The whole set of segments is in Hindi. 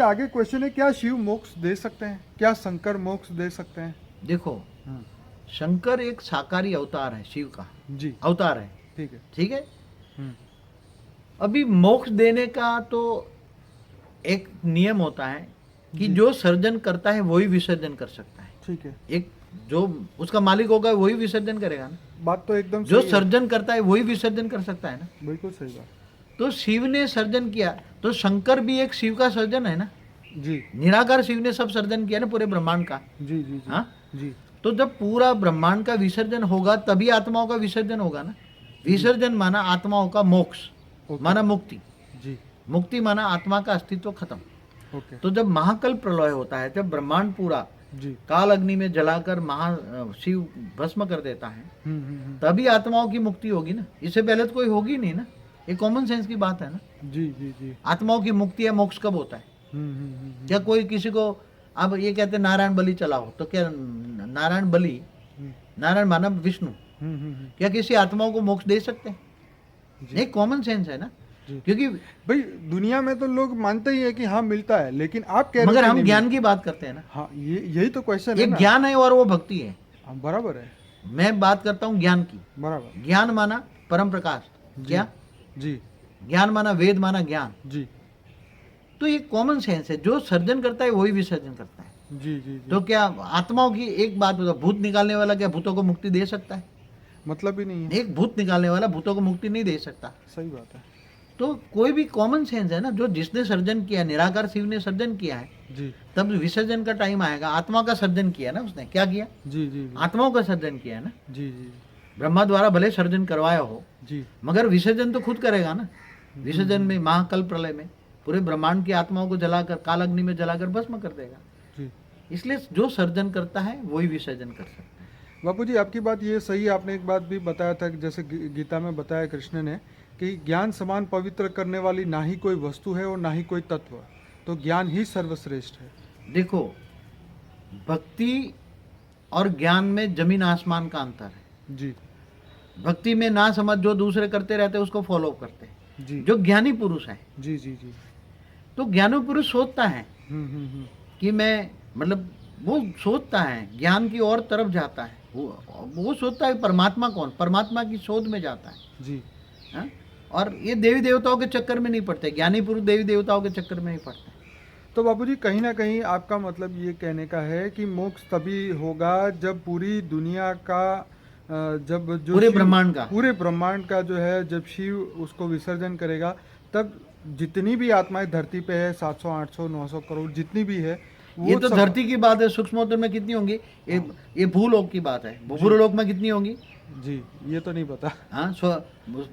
आगे क्वेश्चन है, क्या शिव मोक्ष दे सकते हैं? क्या शंकर मोक्ष दे सकते हैं? देखो, शंकर एक साकारी अवतार है, शिव का जी अवतार है। ठीक है। ठीक है। अभी मोक्ष देने का तो एक नियम होता है कि जी। जो सर्जन करता है वही विसर्जन कर सकता है। ठीक है, एक जो उसका मालिक होगा वही विसर्जन करेगा ना। बात तो एकदम जो सही है। सर्जन करता है वही विसर्जन कर सकता है ना। बिल्कुल सही बात। तो शिव ने सर्जन किया, तो शंकर भी एक शिव का सर्जन है ना। जी निराकार शिव ने सब सर्जन किया ना पूरे ब्रह्मांड का। जी जी जी हाँ, जी तो जब पूरा ब्रह्मांड का विसर्जन होगा तभी आत्माओं का विसर्जन होगा ना। विसर्जन माना आत्माओं का मोक्ष, ओके। माना मुक्ति। जी मुक्ति माना आत्मा का अस्तित्व खत्म। ओके। तो जब महाकल प्रलय होता है, जब ब्रह्मांड पूरा जी। काल अग्नि में जलाकर शिव भस्म कर देता है, तभी आत्माओं की मुक्ति होगी ना। इससे पहले तो कोई होगी नहीं ना। ये कॉमन सेंस की बात है ना। जी जी जी। आत्माओं की मुक्ति या मोक्ष कब होता है? क्या कोई किसी को, अब ये कहते हैं नारायण बलि चलाओ, तो क्या नारायण बलि, नारायण माना विष्णु, क्या किसी आत्माओं को मोक्ष दे सकते हैं? एक कॉमन सेंस है ना। क्योंकि भाई दुनिया में तो लोग मानते ही है कि हाँ मिलता है, लेकिन आप कह रहे मगर हो कि हम नहीं ज्ञान की बात करते हैं ना। हाँ, यही तो क्वेश्चन है एक ना। ज्ञान है और वो भक्ति है। हाँ, बराबर है। मैं बात करता हूँ ज्ञान की। बराबर। ज्ञान माना परम प्रकाश। क्या? जी ज्ञान माना वेद, माना ज्ञान। जी तो ये कॉमन सेंस है। जो सर्जन करता है वही विसर्जन करता है। जी जी जी। तो क्या आत्माओं की एक बात बताओ, भूत निकालने वाला क्या भूतों को मुक्ति दे सकता है? मतलब ही नहीं है। एक भूत निकालने वाला भूतों को मुक्ति नहीं दे सकता। सही बात है। तो कोई भी कॉमन सेंस है ना। जो जिसने सर्जन किया, निराकार शिव ने सर्जन किया है, जी तब विसर्जन का टाइम आएगा। आत्मा का सर्जन किया ना उसने। क्या किया? जी जी जी आत्माओं का सर्जन किया ना। जी जी ब्रह्मा द्वारा भले सर्जन करवाया हो, जी मगर विसर्जन तो खुद करेगा ना। विसर्जन में महाकल प्रलय में पूरे ब्रह्मांड की आत्माओं को जलाकर, काल अग्नि में जलाकर भस्म कर देगा। जी। इसलिए जो सर्जन करता है वही विसर्जन कर सकता है। बापूजी, आपकी बात ये सही है। आपने एक बात भी बताया था कि जैसे गीता में बताया कृष्ण ने कि ज्ञान समान पवित्र करने वाली ना ही कोई वस्तु है और ना ही कोई तत्व, तो ज्ञान ही सर्वश्रेष्ठ है। देखो, भक्ति और ज्ञान में जमीन आसमान का अंतर है। जी भक्ति में ना समझ जो दूसरे करते रहते उसको फॉलो करते हैं। जी जो ज्ञानी पुरुष है, जी जी जी। तो ज्ञानी पुरुष सोचता है हम्म। कि मैं, मतलब वो सोचता है, ज्ञान की और तरफ जाता है। वो सोचता है परमात्मा कौन, परमात्मा की शोध में जाता है। जी। हाँ? और ये देवी देवताओं के चक्कर में नहीं पड़ते। ज्ञानी पुरुष देवी देवताओं के चक्कर में नहीं पड़ते। तो बापूजी, कहीं ना कहीं आपका मतलब ये कहने का है कि मोक्ष तभी होगा जब पूरी दुनिया का जब जो पूरे ब्रह्मांड का जो है, जब शिव उसको विसर्जन करेगा, तब जितनी भी आत्माएं धरती पे है, 700 800 900 करोड़ जितनी भी है, ये तो धरती की बात है। सूक्ष्मोत्तर में कितनी होंगी? ये भूलोक की बात है। भूलोक में कितनी होंगी? जी, ये तो नहीं पता। हाँ,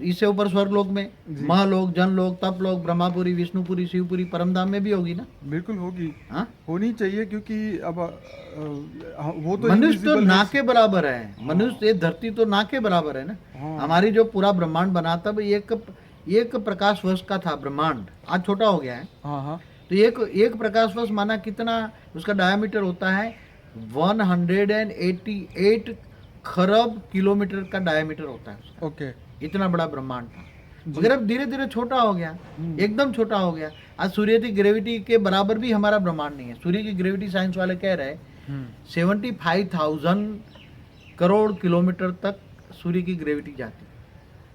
इससे ऊपर स्वर्गलोक में, महालोक, जनलोक, तपलोक, ब्रह्मापुरी, विष्णुपुरी, शिवपुरी, परमधाम में भी होगी ना। बिल्कुल होगी। हाँ, होनी चाहिए, क्योंकि अब वो तो मनुष्य तो invisible ना है। के बराबर है। मनुष्य, ये धरती तो ना के बराबर है ना। हाँ। हमारी जो पूरा ब्रह्मांड बना, तब एक प्रकाश वर्ष का था ब्रह्मांड। आज छोटा हो गया है। हाँ हाँ। तो एक प्रकाश वर्ष माना कितना उसका डायमीटर होता है? 188 खरब किलोमीटर का डायमीटर होता है उसका। ओके। इतना बड़ा ब्रह्मांड था, मगर अब धीरे धीरे छोटा हो गया। एकदम छोटा हो गया। आज सूर्य की ग्रेविटी के बराबर भी हमारा ब्रह्मांड नहीं है। सूर्य की ग्रेविटी साइंस वाले कह रहे हैं 75,000 करोड़ किलोमीटर तक सूर्य की ग्रेविटी जाती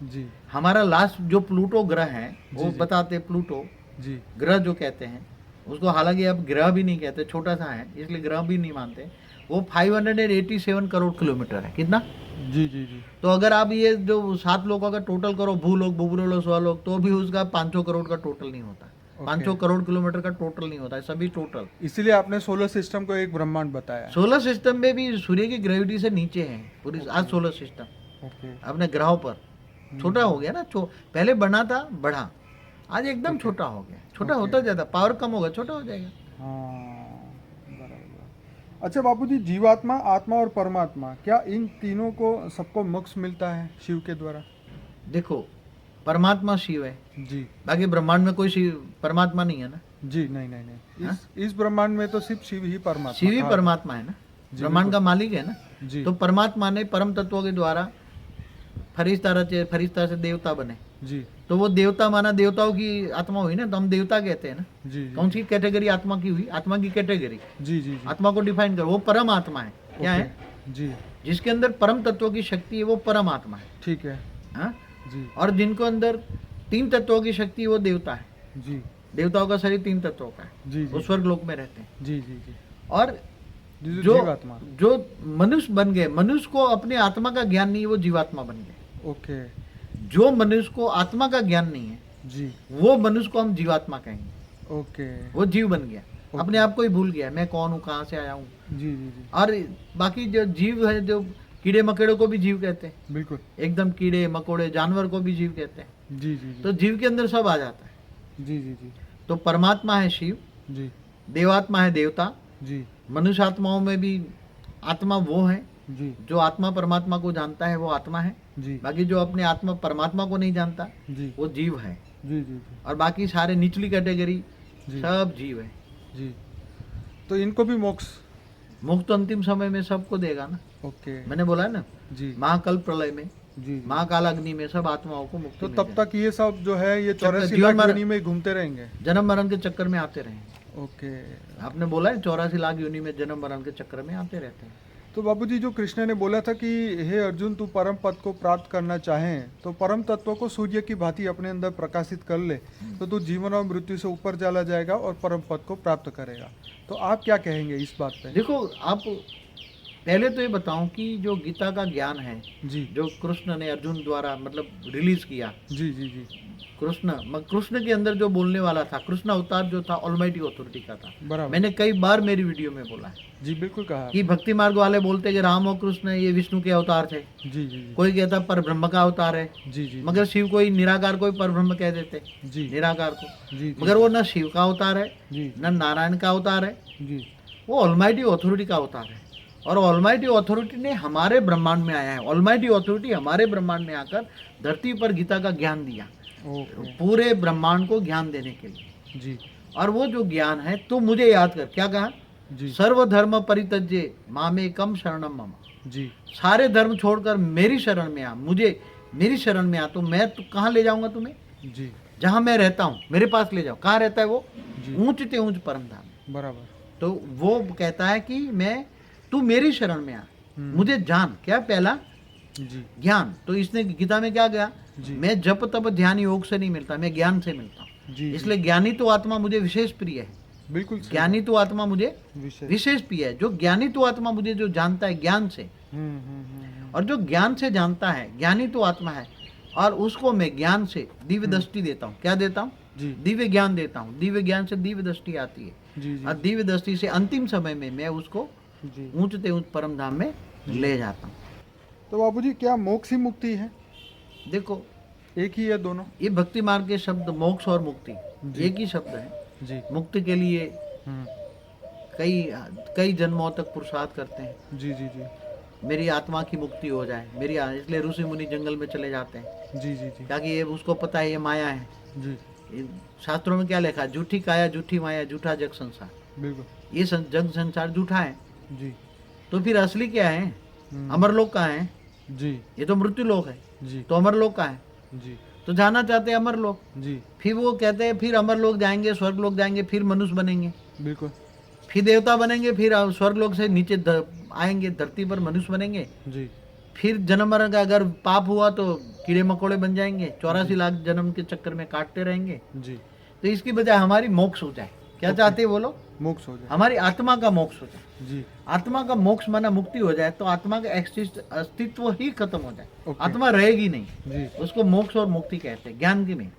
है। जी हमारा लास्ट जो प्लूटो ग्रह है, वो बताते प्लूटो जी ग्रह जो कहते हैं उसको, हालांकि अब ग्रह भी नहीं कहते, छोटा सा है इसलिए ग्रह भी नहीं मानते। वो 587 करोड़ किलोमीटर है। कितना? जी जी जी। तो अगर आप ये जो 7 लोगों का टोटल करो, भूलोक, भूलोक, स्वलोक, तो भी उसका 500 करोड़ का टोटल नहीं होता। 500 करोड़ किलोमीटर का टोटल नहीं होता है, सभी टोटल। इसीलिए आपने सोलर सिस्टम को एक ब्रह्मांड बताया। सोलर सिस्टम में भी सूर्य की ग्रेविटी से नीचे है पूरी आज सोलर सिस्टम। ओके। अपने ग्रहों पर छोटा हो गया ना। पहले बना था, बढ़ा, आज एकदम छोटा हो गया। छोटा होता जाता, पावर कम होगा, छोटा हो जाएगा। हाँ, बराबर। अच्छा बापूजी, जीवात्मा, आत्मा और परमात्मा, क्या इन तीनों को सबको मोक्ष मिलता है शिव के द्वारा? देखो, परमात्मा शिव है जी। बाकी ब्रह्मांड में कोई शिव परमात्मा नहीं है ना। जी नहीं। इस ब्रह्मांड में तो सिर्फ शिव ही परमात्मा, शिव ही परमात्मा है ना। ब्रह्मांड का मालिक है ना। जी। तो परमात्मा ने परम तत्वों के द्वारा फरिश्ता रचे, फरिश्ता से देवता बने। जी तो वो देवता माना देवताओं की आत्मा हुई ना, तो हम देवता कहते हैं ना। जी जी कौन सी कैटेगरी आत्मा की हुई? आत्मा की कैटेगरी, जी जी जी आत्मा को डिफाइन करो। वो परम आत्मा है। क्या है? ओके, जी जिसके अंदर परम तत्वों की शक्ति है वो परम आत्मा है। ठीक है हाँ? जी और जिनको अंदर 3 तत्वों की शक्ति है वो देवता है। जी देवताओं का शरीर 3 तत्वों का है, जी वो जी स्वर्ग लोक में रहते हैं। जी जी जी और जी जो जीवात्मा जो मनुष्य बन गए, मनुष्य को अपने आत्मा का ज्ञान नहीं है, वो जीवात्मा बन गए। ओके जो मनुष्य को आत्मा का ज्ञान नहीं है, जी वो मनुष्य को हम जीवात्मा कहेंगे। ओके वो जीव बन गया, अपने आप को ही भूल गया, मैं कौन हूँ, कहाँ से आया हूँ। जी जी जी और बाकी जो जीव है, जो कीड़े मकोड़े को भी जीव कहते हैं, बिल्कुल एकदम कीड़े मकोड़े जानवर को भी जीव कहते हैं। जी जी जी तो जीव के अंदर सब आ जाता है। जी जी जी तो परमात्मा है शिव, जी देवात्मा है देवता, जी मनुष्य आत्माओं में भी आत्मा वो है जी जो आत्मा परमात्मा को जानता है, वो आत्मा है। जी बाकी जो अपने आत्मा परमात्मा को नहीं जानता, जी वो जीव है। जी जी और बाकी सारे निचली कैटेगरी जी सब जीव है। जी तो इनको भी मोक्ष मुक्त तो अंतिम समय में सबको देगा ना। ओके मैंने बोला है ना, जी महाकल्प प्रलय में, जी जी महाकाल अग्नि में सब आत्माओं को मुक्ति तो मिल तब जाएगी। तक ये सब जो है ये चक्कर, 84 जीवन लाख मर- योनि में घूमते रहेंगे जन्म मरण के चक्कर में आते रहेंगे। ओके आपने बोला है 84 लाख योनि में जन्म मरण के चक्कर में आते रहते हैं। तो बाबूजी जो कृष्ण ने बोला था कि हे अर्जुन तू परम पद को प्राप्त करना चाहें तो परम तत्व को सूर्य की भांति अपने अंदर प्रकाशित कर ले तो तू जीवन और मृत्यु से ऊपर चला जाएगा और परम पद को प्राप्त करेगा। तो आप क्या कहेंगे इस बात पे? देखो, आप पहले तो ये बताऊं कि जो गीता का ज्ञान है, जी जो कृष्ण ने अर्जुन द्वारा मतलब रिलीज किया, जी जी जी कृष्ण के अंदर जो बोलने वाला था, कृष्ण अवतार जो था ऑलमाइटी अथॉरिटी का था। बराबर मैंने कई बार मेरी वीडियो में बोला है जी बिल्कुल कहा कि भक्ति मार्ग वाले बोलते कि राम और कृष्ण ये विष्णु के अवतार थे, जी जी जी कोई कहता पर ब्रह्म का अवतार है, जी जी मगर शिव को ही निराकार को ही पर ब्रह्म कह देते, जी निराकार को। जी मगर वो न शिव का अवतार है, जी न नारायण का अवतार है, जी वो ऑलमाइटी अथॉरिटी का अवतार है। और ऑलमाइटी अथॉरिटी ने हमारे ब्रह्मांड में आया है। ऑलमाइटी अथॉरिटी हमारे ब्रह्मांड में आकर धरती पर गीता का ज्ञान दिया, ओके पूरे ब्रह्मांड को ज्ञान देने के लिए। जी और वो जो ज्ञान है, तो मुझे याद कर, क्या कहा? जी सर्वधर्म परित्यज्य मामेकम शरणम मम। जी सारे धर्म छोड़कर मेरी शरण में आ, मुझे मेरी शरण में आ, तो मैं तो कहाँ ले जाऊंगा तुम्हें? जी जहाँ मैं रहता हूँ मेरे पास ले जाओ। कहाँ रहता है वो? जी ऊंच ते ऊंच परम धाम। बराबर तो वो कहता है कि तू मेरी शरण में आ, मुझे जान। क्या? पहला जी ज्ञान। तो इसने गीता में क्या कहा? जी मैं जप तप ध्यान योग से नहीं मिलता, मैं ज्ञान से मिलता हूँ। जी इसलिए ज्ञानी तो आत्मा मुझे विशेष प्रिय है। बिल्कुल सही ज्ञानी तो आत्मा मुझे विषय विशेष प्रिय है। जो ज्ञानी तो आत्मा मुझे जो जानता है ज्ञान से, और जो ज्ञान से जानता है, ज्ञानी तो आत्मा है, और उसको मैं ज्ञान से दिव्य दृष्टि देता हूँ। क्या देता हूँ? जी दिव्य ज्ञान देता हूँ। दिव्य ज्ञान से दिव्य दृष्टि आती है, जी जी और दिव्य दृष्टि से अंतिम समय में मैं उसको जी ऊंच ते ऊंच परम धाम में ले जाता हूँ। तो बाबूजी क्या मोक्ष ही मुक्ति है? देखो, एक ही है दोनों? ये भक्ति मार्ग के शब्द मोक्ष और मुक्ति जी। एक ही शब्द है। जी मुक्ति के लिए हम्म, कई कई जन्मों तक पुरुषार्थ करते हैं, जी जी जी मेरी आत्मा की मुक्ति हो जाए, इसलिए ऋषि मुनि जंगल में चले जाते हैं, जी जी जी ताकि ये उसको पता है ये माया है। जी ये शास्त्रों में क्या लिखा है? झूठी काया, झूठी माया, झूठा जग संसार। बिल्कुल ये जग संसार झूठा है। जी तो फिर असली क्या है? हम्म, अमरलोक कहाँ है? जी ये तो मृत्यु लोक है। जी तो अमरलोक कहाँ है? जी तो जाना चाहते हैं अमरलोक। जी फिर वो कहते हैं फिर अमरलोक जाएंगे, स्वर्ग लोक जाएंगे, फिर मनुष्य बनेंगे, बिल्कुल फिर देवता बनेंगे, फिर स्वर्ग लोक से नीचे आएंगे, धरती पर मनुष्य बनेंगे। जी फिर जन्म मरण का अगर पाप हुआ तो कीड़े मकोड़े बन जाएंगे, 84 लाख जन्म के चक्कर में काटते रहेंगे। जी तो इसकी बजाय हमारी मोक्ष हो जाए। क्या चाहते हैं वो लोग? मोक्ष हो जाए। हमारी आत्मा का मोक्ष हो जाए। जी आत्मा का मोक्ष माना मुक्ति हो जाए, तो आत्मा का अस्तित्व ही खत्म हो जाए, ओके। आत्मा रहेगी नहीं। जी उसको मोक्ष और मुक्ति कहते हैं। ज्ञान की में,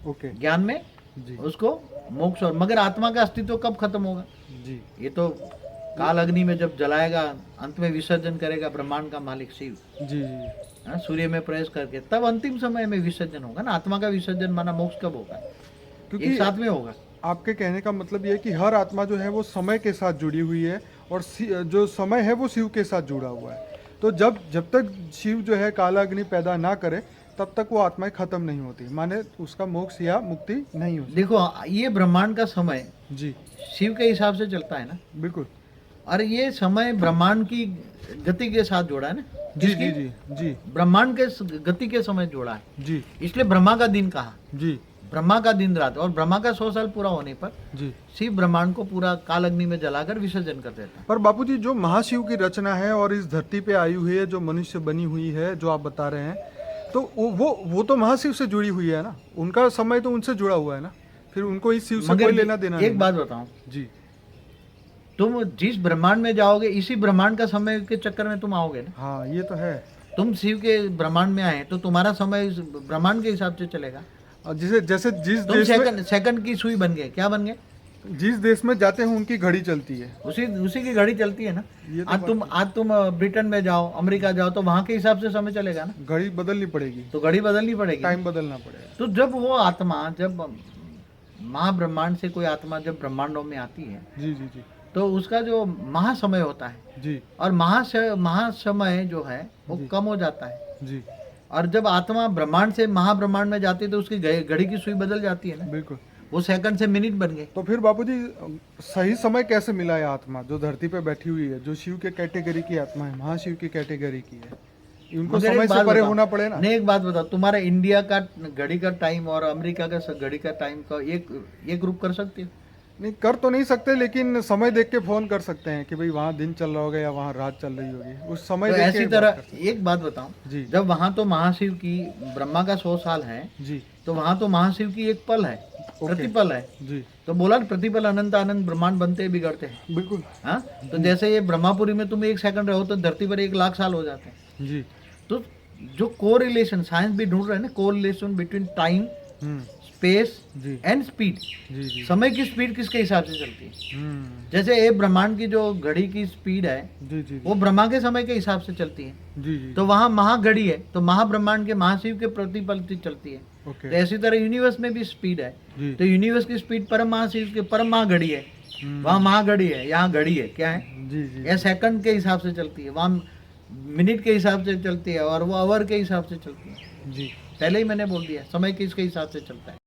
ओके ज्ञान में जी उसको मोक्ष और, मगर आत्मा का अस्तित्व कब खत्म होगा? जी ये तो काल अग्नि में जब जलाएगा, अंत में विसर्जन करेगा ब्रह्मांड का मालिक शिव, जी जी सूर्य में प्रवेश करके, तब अंतिम समय में विसर्जन होगा ना। आत्मा का विसर्जन माना मोक्ष कब होगा? क्योंकि एक साथ में होगा। आपके कहने का मतलब ये है कि हर आत्मा जो है वो समय के साथ जुड़ी हुई है और जो समय है वो शिव के साथ जुड़ा हुआ है। तो जब तक शिव जो है काला अग्नि पैदा ना करे तब तक वो आत्माएं खत्म नहीं होती, माने उसका मोक्ष या मुक्ति नहीं होती। देखो, ये ब्रह्मांड का समय जी शिव के हिसाब से चलता है ना, बिल्कुल और ये समय ब्रह्मांड की गति के साथ जोड़ा है ना। जी जी किसकी? जी जी ब्रह्मांड के गति के समय जोड़ा है, जी इसलिए ब्रह्मा का दिन कहा, जी ब्रह्मा का दिन रात। और ब्रह्मा का 100 साल पूरा होने पर जी। शिव ब्रह्मांड को पूरा काल अग्नि में जलाकर विसर्जन कर देता है। पर बापूजी जो महाशिव की रचना है और इस धरती पे आई हुई है, जो मनुष्य बनी हुई है, जो आप बता रहे हैं, तो वो तो महाशिव से जुड़ी हुई है ना, उनका समय तो उनसे जुड़ा हुआ है ना, फिर उनको इस शिव से कोई लेना देना नहीं एक है। बात बताऊं, जी तुम जिस ब्रह्मांड में जाओगे इसी ब्रह्मांड का समय के चक्कर में तुम आओगे ना। हाँ, ये तो है। तुम शिव के ब्रह्मांड में आए तो तुम्हारा समय इस ब्रह्मांड के हिसाब से चलेगा। और जैसे जैसे जिस तुम देश में सेकंड की सुई बन गए, क्या बन गए? जिस देश में जाते हैं उनकी घड़ी चलती है। उसी की घड़ी चलती है ना। ये तो आज तुम ब्रिटेन में जाओ, अमेरिका जाओ, तो वहां के हिसाब से समय चलेगा ना, घड़ी बदलनी पड़ेगी, तो घड़ी बदलनी पड़ेगी। टाइम बदलना पड़ेगा। तो जब वो आत्मा, जब महाब्रह्मांड से कोई आत्मा जब ब्रह्मांडों में आती है जी जी जी तो उसका जो महासमय होता है, जी और महासमय जो है वो जी। कम हो जाता है। जी और जब आत्मा ब्रह्मांड से महाब्रह्मांड में जाती है तो उसकी घड़ी की सुई बदल जाती है ना, बिल्कुल। वो सेकंड से मिनट बन गए। तो फिर बापूजी सही समय कैसे मिला है आत्मा जो धरती पे बैठी हुई है, जो शिव के कैटेगरी की आत्मा है, महाशिव की कैटेगरी की है, इनको मगर एक समय से बात परे बताओ, होना पड़े ना। नहीं एक बात बताओ, तुम्हारा इंडिया का घड़ी का टाइम और अमेरिका का घड़ी का टाइम का एक ग्रुप कर सकते हो? नहीं, कर तो नहीं सकते, लेकिन समय देख के फोन कर सकते हैं कि भाई वहाँ दिन चल रहा होगा या वहाँ रात चल रही होगी, उस समय तो देख ऐसी के तरह बात कर सकते एक बात बताऊं, हैं। जी जब वहां तो महाशिव की, ब्रह्मा का 100 साल है, जी तो वहां तो महाशिव की एक पल है, प्रतिपल है। जी तो बोला ना, प्रतिपल अनंत अनंत ब्रह्मांड बनते हैं, बिगड़ते हैं। बिल्कुल। हाँ, तो जैसे ये ब्रह्मापुरी में तुम 1 सेकंड रहो तो धरती पर 1 लाख साल हो जाते हैं। जी तो जो कोरिलेशन साइंस भी ढूंढ रहे हैं ना, correlation between time, hmm space जी एंड स्पीड। जी जी समय की स्पीड किसके हिसाब से चलती है? हम्म जैसे ये ब्रह्मांड की जो घड़ी की स्पीड है जी जी वो ब्रह्मा के समय के हिसाब से चलती है। जी जी तो वहाँ महाघड़ी है, तो महाब्रह्मांड के महाशिव के प्रतिपल से चलती है। तो ओके ऐसी तरह यूनिवर्स में भी स्पीड है, जी तो यूनिवर्स की स्पीड परम महाशिव के परम महाघड़ी है। वहाँ महाघड़ी है, यहाँ घड़ी है, क्या है? जी जी यह सेकंड के हिसाब से चलती है, वहाँ मिनट के हिसाब से चलती है, और वो आवर के हिसाब से चलती है। जी पहले ही मैंने बोल दिया, समय किसके हिसाब से चलता है।